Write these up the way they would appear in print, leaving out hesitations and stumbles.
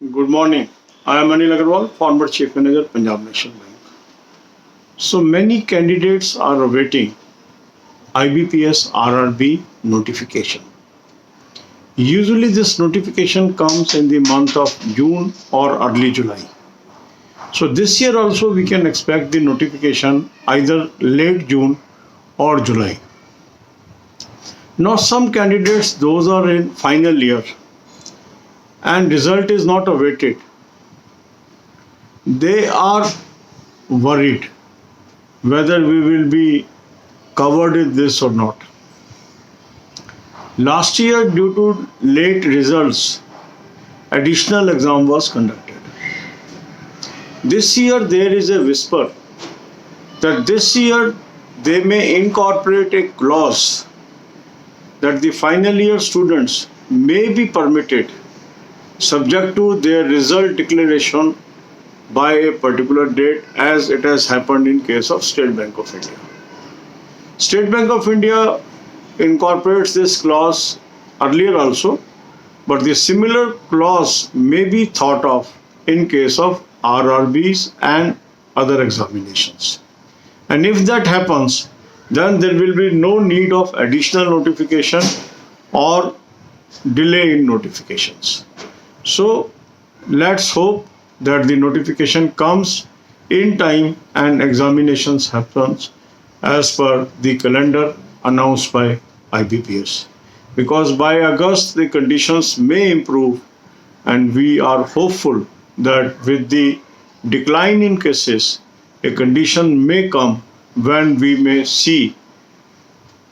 Good morning. I am Anil Agarwal, former Chief Manager, Punjab National Bank. So many candidates are awaiting IBPS RRB notification. Usually this notification comes in the month of June or early July. So this year also we can expect the notification either late June or July. Now some candidates, those are in final year and result is not awaited. They are worried whether we will be covered with this or not. Last year, due to late results, additional exam was conducted. This year there is a whisper that this year they may incorporate a clause that the final year students may be permitted, subject to their result declaration by a particular date, as it has happened in case of State Bank of India. State Bank of India incorporates this clause earlier also, but the similar clause may be thought of in case of RRBs and other examinations. And if that happens, then there will be no need of additional notification or delay in notifications. So let's hope that the notification comes in time and examinations happens as per the calendar announced by IBPS. Because by August the conditions may improve and we are hopeful that with the decline in cases, a condition may come when we may see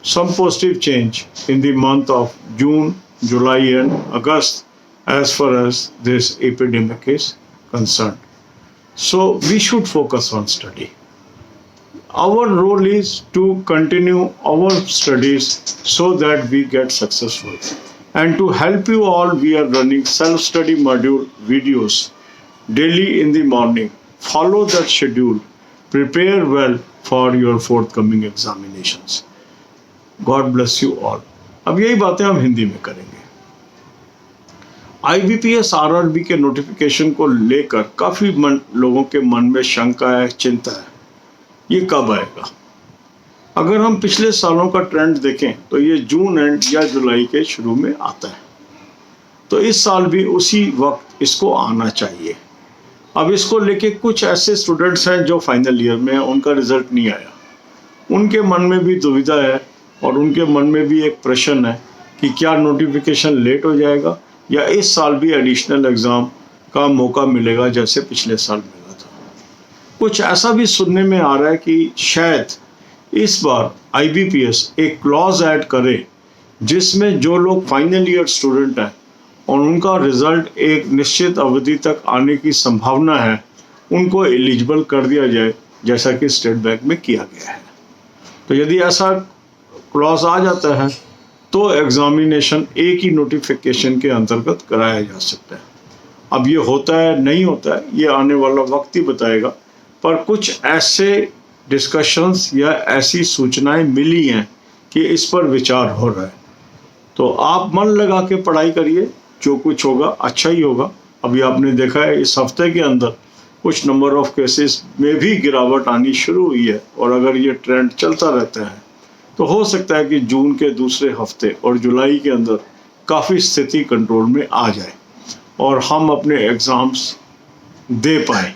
some positive change in the month of June, July and August as far as this epidemic is concerned. So we should focus on study. Our role is to continue our studies so that we get successful. And to help you all, we are running self-study module videos daily in the morning. Follow that schedule. Prepare well for your forthcoming examinations. God bless you all. अब यही बातें हम हिंदी में करेंगे. IBPS RRB के notification को लेकर काफ़ी लोगों के मन में शंका है, चिंता है. ये कब आएगा? अगर हम पिछले सालों का ट्रेंड देखें तो ये जून एंड या जुलाई के शुरू में आता है. तो इस साल भी उसी वक्त इसको आना चाहिए. अब इसको लेके कुछ ऐसे स्टूडेंट्स हैं जो फाइनल ईयर में हैं, उनका रिजल्ट नहीं आया. उनके मन में भी दुविधा है और उनके मन में भी एक प्रश्न है कि क्या नोटिफिकेशन लेट हो जाएगा या इस साल भी एडिशनल एग्ज़ाम का मौका मिलेगा जैसे पिछले साल मिला था. कुछ ऐसा भी सुनने में आ रहा है कि शायद इस बार IBPS एक क्लॉज ऐड करे जिसमें जो लोग फाइनल ईयर स्टूडेंट हैं और उनका रिज़ल्ट एक निश्चित अवधि तक आने की संभावना है, उनको एलिजिबल कर दिया जाए जैसा कि स्टेट बैंक में किया गया है. तो यदि ऐसा क्लॉज आ जाता है तो एग्जामिनेशन एक ही नोटिफिकेशन के अंतर्गत कराया जा सकता है. अब ये होता है नहीं होता है ये आने वाला वक्त ही बताएगा, पर कुछ ऐसे डिस्कशंस या ऐसी सूचनाएं मिली हैं कि इस पर विचार हो रहा है. तो आप मन लगा के पढ़ाई करिए, जो कुछ होगा अच्छा ही होगा. अभी आपने देखा है इस हफ्ते के अंदर कुछ नंबर ऑफ केसेस में भी गिरावट आनी शुरू हुई है और अगर ये ट्रेंड चलता रहता है तो हो सकता है कि जून के दूसरे हफ्ते और जुलाई के अंदर काफ़ी स्थिति कंट्रोल में आ जाए और हम अपने एग्ज़ाम्स दे पाएँ.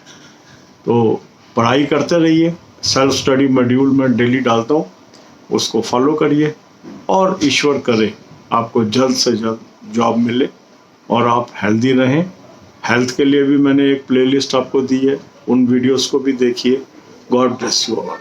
तो पढ़ाई करते रहिए. सेल्फ स्टडी मॉड्यूल में डेली डालता हूँ, उसको फॉलो करिए और ईश्वर करे आपको जल्द से जल्द जॉब मिले और आप हेल्दी रहें. हेल्थ के लिए भी मैंने एक प्लेलिस्ट आपको दी है, उन वीडियोस को भी देखिए. God bless you all.